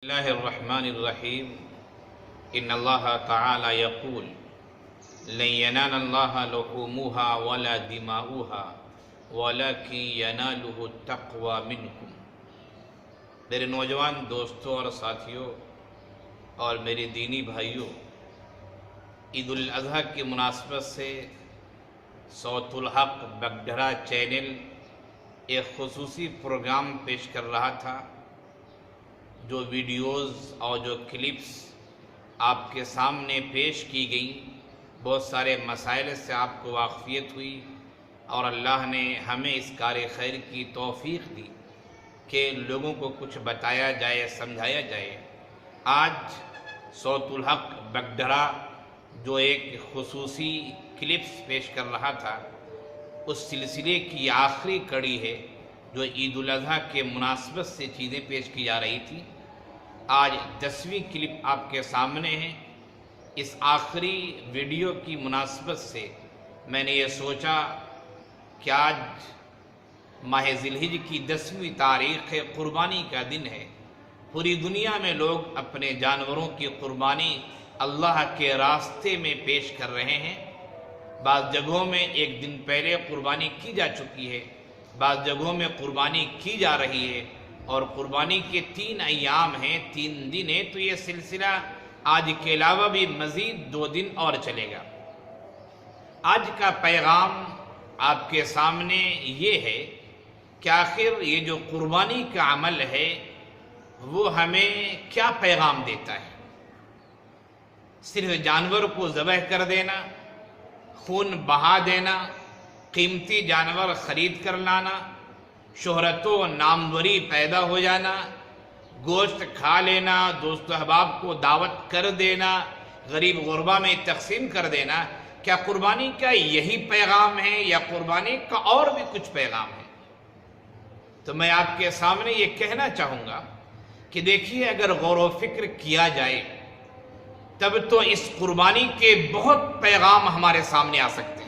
الله الرحمن الرحيم إن الله تعالى يقول لن ينال الله لحومها ولا دماؤها ولكن يناله التقوى منكم۔ میرے نوجوان دوستوں اور ساتھیوں اور میرے دینی بھائیوں، عید الاضحیٰ کی مناسبت سے صوت الحق بگڈھرا چینل ایک خصوصی پروگرام پیش کر رہا تھا۔ جو ویڈیوز اور جو کلپس آپ کے سامنے پیش کی گئیں، بہت سارے مسائل سے آپ کو واقفیت ہوئی اور اللہ نے ہمیں اس کار خیر کی توفیق دی کہ لوگوں کو کچھ بتایا جائے، سمجھایا جائے۔ آج صوت الحق بگڈھرا جو ایک خصوصی کلپس پیش کر رہا تھا، اس سلسلے کی آخری کڑی ہے جو عید الاضحیٰ کے مناسبت سے چیزیں پیش کی جا رہی تھی۔ آج 10ویں کلپ آپ کے سامنے ہے۔ اس آخری ویڈیو کی مناسبت سے میں نے یہ سوچا کہ آج ماہ ذی الحجہ کی 10ویں تاریخ ہے، قربانی کا دن ہے۔ پوری دنیا میں لوگ اپنے جانوروں کی قربانی اللہ کے راستے میں پیش کر رہے ہیں۔ بعض جگہوں میں ایک دن پہلے قربانی کی جا چکی ہے، بعض جگہوں میں قربانی کی جا رہی ہے، اور قربانی کے 3 ایام ہیں، 3 دن ہیں، تو یہ سلسلہ آج کے علاوہ بھی مزید 2 دن اور چلے گا۔ آج کا پیغام آپ کے سامنے یہ ہے کہ آخر یہ جو قربانی کا عمل ہے وہ ہمیں کیا پیغام دیتا ہے۔ صرف جانور کو ذبح کر دینا، خون بہا دینا، قیمتی جانور خرید کر لانا، شہرت و ناموری پیدا ہو جانا، گوشت کھا لینا، دوست و احباب کو دعوت کر دینا، غریب غربا میں تقسیم کر دینا، کیا قربانی کا یہی پیغام ہے یا قربانی کا اور بھی کچھ پیغام ہے؟ تو میں آپ کے سامنے یہ کہنا چاہوں گا کہ دیکھیے، اگر غور و فکر کیا جائے تب تو اس قربانی کے بہت پیغام ہمارے سامنے آ سکتے ہیں،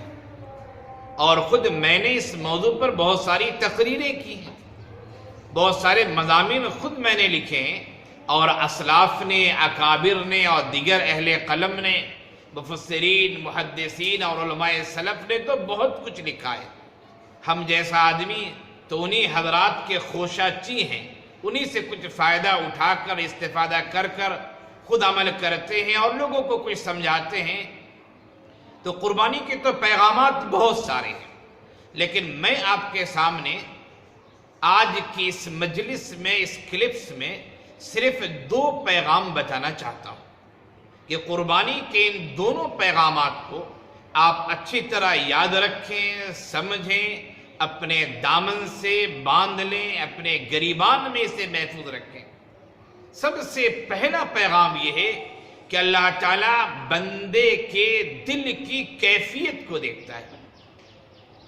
اور خود میں نے اس موضوع پر بہت ساری تقریریں کی ہیں، بہت سارے مضامین خود میں نے لکھے ہیں، اور اسلاف نے، اکابر نے اور دیگر اہل قلم نے، مفسرین، محدثین اور علماء سلف نے تو بہت کچھ لکھا ہے۔ ہم جیسا آدمی تو انہی حضرات کے خوشہ چی ہیں، انہی سے کچھ فائدہ اٹھا کر، استفادہ کر کر خود عمل کرتے ہیں اور لوگوں کو کچھ سمجھاتے ہیں۔ تو قربانی کے تو پیغامات بہت سارے ہیں، لیکن میں آپ کے سامنے آج کی اس مجلس میں، اس کلپس میں صرف 2 پیغام بتانا چاہتا ہوں کہ قربانی کے ان دونوں پیغامات کو آپ اچھی طرح یاد رکھیں، سمجھیں، اپنے دامن سے باندھ لیں، اپنے گریبان میں اسے محفوظ رکھیں۔ سب سے پہلا پیغام یہ ہے کہ اللہ تعالیٰ بندے کے دل کی کیفیت کو دیکھتا ہے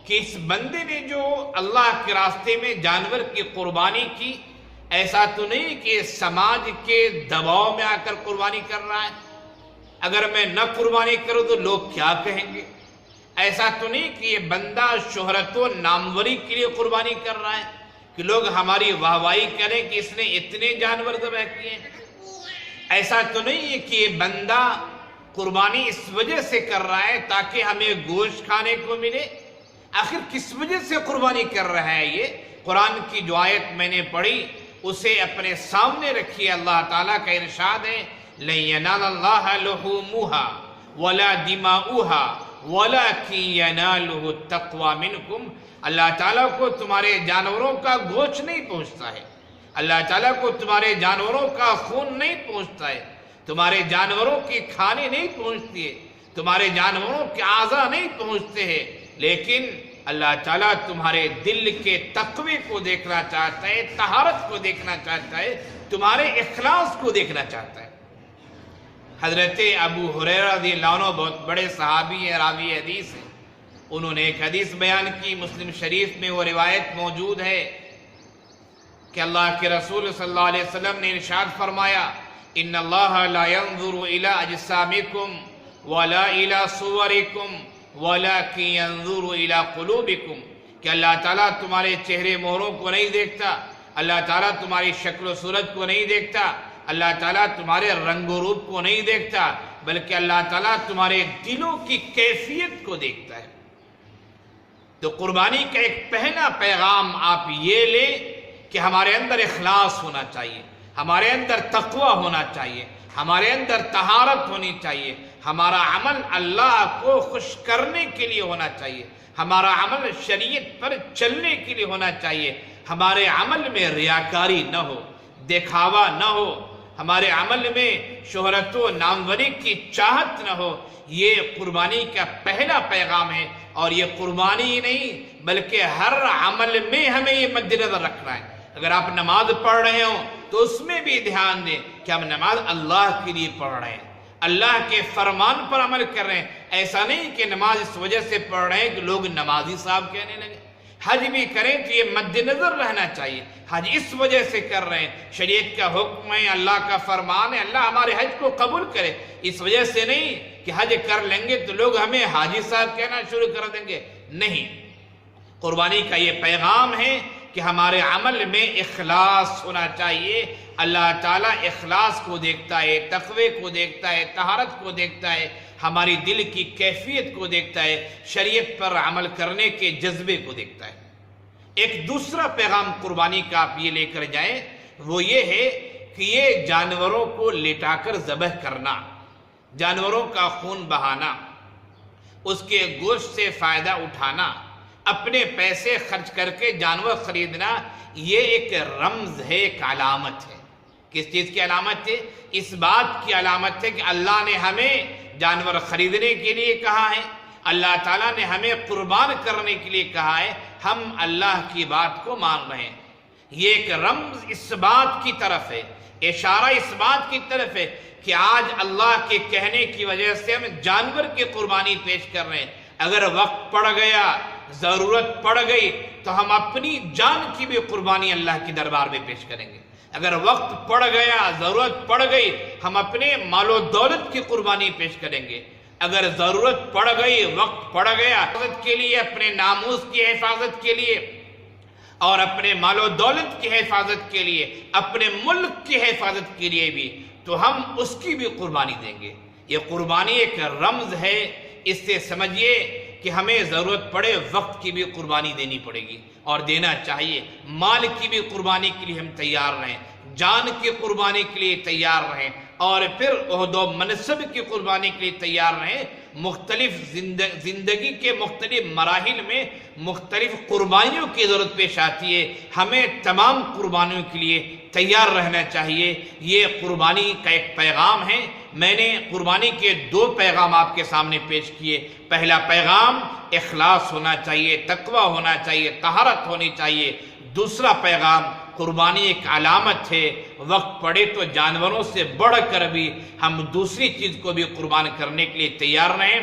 کہ اس بندے نے جو اللہ کے راستے میں جانور کی قربانی کی، ایسا تو نہیں کہ سماج کے دباؤ میں آ کر قربانی کر رہا ہے، اگر میں نہ قربانی کروں تو لوگ کیا کہیں گے۔ ایسا تو نہیں کہ یہ بندہ شہرت و ناموری کے لیے قربانی کر رہا ہے کہ لوگ ہماری واہواہی کریں کہ اس نے اتنے جانور ذبح کیے ہیں۔ ایسا تو نہیں ہے کہ یہ بندہ قربانی اس وجہ سے کر رہا ہے تاکہ ہمیں گوشت کھانے کو ملے۔ آخر کس وجہ سے قربانی کر رہا ہے؟ یہ قرآن کی جو آیت میں نے پڑھی اسے اپنے سامنے رکھیے۔ اللہ تعالیٰ کا ارشاد ہے، لَن يَنَالَ اللَّهَ لُحُومُهَا وَلَا دِمَاؤُهَا وَلَكِن يَنَالُهُ التَّقْوَى مِنكُمْ۔ اللہ تعالیٰ کو تمہارے جانوروں کا گوشت نہیں پہنچتا ہے، اللہ تعالیٰ کو تمہارے جانوروں کا خون نہیں پہنچتا ہے، تمہارے جانوروں کی کھانے نہیں پہنچتی ہے، تمہارے جانوروں کے اعضاء نہیں پہنچتے ہیں، لیکن اللہ تعالیٰ تمہارے دل کے تقوی کو دیکھنا چاہتا ہے، طہارت کو دیکھنا چاہتا ہے، تمہارے اخلاص کو دیکھنا چاہتا ہے۔ حضرت ابو ہریرہ رضی اللہ عنہ بہت بڑے صحابی ہیں، راوی حدیث ہیں، انہوں نے ایک حدیث بیان کی، مسلم شریف میں وہ روایت موجود ہے کہ اللہ کے رسول صلی اللہ علیہ وسلم نے ارشاد فرمایا، ان اللہ لا ينظر الى اجسامکم ولا الى صورکم ولكن ينظر الى قلوبکم، کہ اللہ تعالیٰ تمہارے چہرے مہروں کو نہیں دیکھتا، اللہ تعالیٰ تمہاری شکل و صورت کو نہیں دیکھتا، اللہ تعالیٰ تمہارے رنگ و روپ کو نہیں دیکھتا، بلکہ اللہ تعالیٰ تمہارے دلوں کی کیفیت کو دیکھتا ہے۔ تو قربانی کا ایک پہلا پیغام آپ یہ لیں کہ ہمارے اندر اخلاص ہونا چاہیے، ہمارے اندر تقوی ہونا چاہیے، ہمارے اندر طہارت ہونی چاہیے، ہمارا عمل اللہ کو خوش کرنے کے لیے ہونا چاہیے، ہمارا عمل شریعت پر چلنے کے لیے ہونا چاہیے، ہمارے عمل میں ریاکاری نہ ہو، دکھاوا نہ ہو، ہمارے عمل میں شہرت و ناموری کی چاہت نہ ہو۔ یہ قربانی کا پہلا پیغام ہے، اور یہ قربانی ہی نہیں بلکہ ہر عمل میں ہمیں یہ مد نظر رکھنا ہے۔ اگر آپ نماز پڑھ رہے ہوں تو اس میں بھی دھیان دیں کہ ہم نماز اللہ کے لیے پڑھ رہے ہیں، اللہ کے فرمان پر عمل کر رہے ہیں۔ ایسا نہیں کہ نماز اس وجہ سے پڑھ رہے ہیں کہ لوگ نمازی صاحب کہنے لگے۔ حج بھی کریں تو یہ مد نظر رہنا چاہیے، حج اس وجہ سے کر رہے ہیں، شریعت کا حکم ہے، اللہ کا فرمان ہے، اللہ ہمارے حج کو قبول کرے، اس وجہ سے نہیں کہ حج کر لیں گے تو لوگ ہمیں حاجی صاحب کہنا شروع کر دیں گے۔ نہیں، قربانی کا یہ پیغام ہے کہ ہمارے عمل میں اخلاص ہونا چاہیے۔ اللہ تعالیٰ اخلاص کو دیکھتا ہے، تقوی کو دیکھتا ہے، طہارت کو دیکھتا ہے، ہماری دل کی کیفیت کو دیکھتا ہے، شریعت پر عمل کرنے کے جذبے کو دیکھتا ہے۔ ایک دوسرا پیغام قربانی کا آپ یہ لے کر جائیں، وہ یہ ہے کہ یہ جانوروں کو لٹا کر ذبح کرنا، جانوروں کا خون بہانا، اس کے گوشت سے فائدہ اٹھانا، اپنے پیسے خرچ کر کے جانور خریدنا، یہ ایک رمز ہے، ایک علامت ہے۔ کس چیز کی علامت ہے؟ اس بات کی علامت ہے کہ اللہ نے ہمیں جانور خریدنے کے لیے کہا ہے، اللہ تعالیٰ نے ہمیں قربان کرنے کے لیے کہا ہے، ہم اللہ کی بات کو مان رہے ہیں۔ یہ ایک رمز اس بات کی طرف ہے، اشارہ اس بات کی طرف ہے کہ آج اللہ کے کہنے کی وجہ سے ہم جانور کی قربانی پیش کر رہے ہیں۔ اگر وقت پڑ گیا، ضرورت پڑ گئی تو ہم اپنی جان کی بھی قربانی اللہ کے دربار میں پیش کریں گے۔ اگر وقت پڑ گیا، ضرورت پڑ گئی، ہم اپنے مال و دولت کی قربانی پیش کریں گے۔ اگر ضرورت پڑ گئی، وقت پڑ گیا، حفاظت کے لیے، اپنے ناموس کی حفاظت کے لیے اور اپنے مال و دولت کی حفاظت کے لیے، اپنے ملک کی حفاظت کے لیے بھی، تو ہم اس کی بھی قربانی دیں گے۔ یہ قربانی ایک رمز ہے، اس سے سمجھیے کہ ہمیں ضرورت پڑے وقت کی بھی قربانی دینی پڑے گی اور دینا چاہیے، مال کی بھی قربانی کے لیے ہم تیار رہیں، جان کی قربانی کے لیے تیار رہیں، اور پھر عہد و منصب کی قربانی کے لیے تیار رہیں۔ مختلف زندگی کے مختلف مراحل میں مختلف قربانیوں کی ضرورت پیش آتی ہے، ہمیں تمام قربانیوں کے لیے تیار رہنا چاہیے۔ یہ قربانی کا ایک پیغام ہے۔ میں نے قربانی کے دو پیغام آپ کے سامنے پیش کیے۔ پہلا پیغام اخلاص ہونا چاہیے، تقوی ہونا چاہیے، طہارت ہونی چاہیے۔ دوسرا پیغام قربانی ایک علامت ہے، وقت پڑے تو جانوروں سے بڑھ کر بھی ہم دوسری چیز کو بھی قربان کرنے کے لیے تیار رہیں۔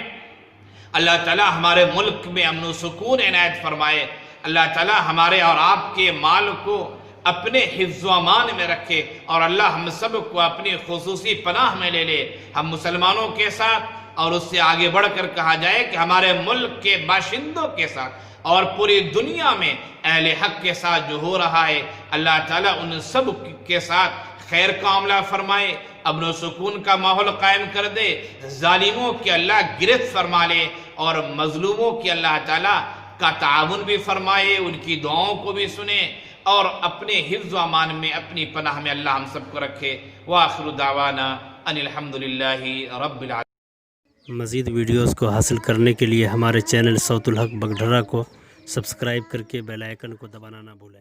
اللہ تعالیٰ ہمارے ملک میں امن و سکون عنایت فرمائے، اللہ تعالیٰ ہمارے اور آپ کے مال کو اپنے حفظ و امان میں رکھے، اور اللہ ہم سب کو اپنی خصوصی پناہ میں لے لے، ہم مسلمانوں کے ساتھ، اور اس سے آگے بڑھ کر کہا جائے کہ ہمارے ملک کے باشندوں کے ساتھ اور پوری دنیا میں اہل حق کے ساتھ جو ہو رہا ہے، اللہ تعالیٰ ان سب کے ساتھ خیر کا معاملہ فرمائے، امن و سکون کا ماحول قائم کر دے، ظالموں کی اللہ گرفت فرما لے، اور مظلوموں کی اللہ تعالیٰ کا تعاون بھی فرمائے، ان کی دعاؤں کو بھی سنے، اور اپنے حفظ و امان میں، اپنی پناہ میں اللہ ہم سب کو رکھے۔ وآخر دعوانا ان الحمدللہ رب العالمین۔ مزید ویڈیوز کو حاصل کرنے کے لیے ہمارے چینل صوت الحق بگڈھرا کو سبسکرائب کر کے بیل آئیکن کو دبانا نہ بھولیں۔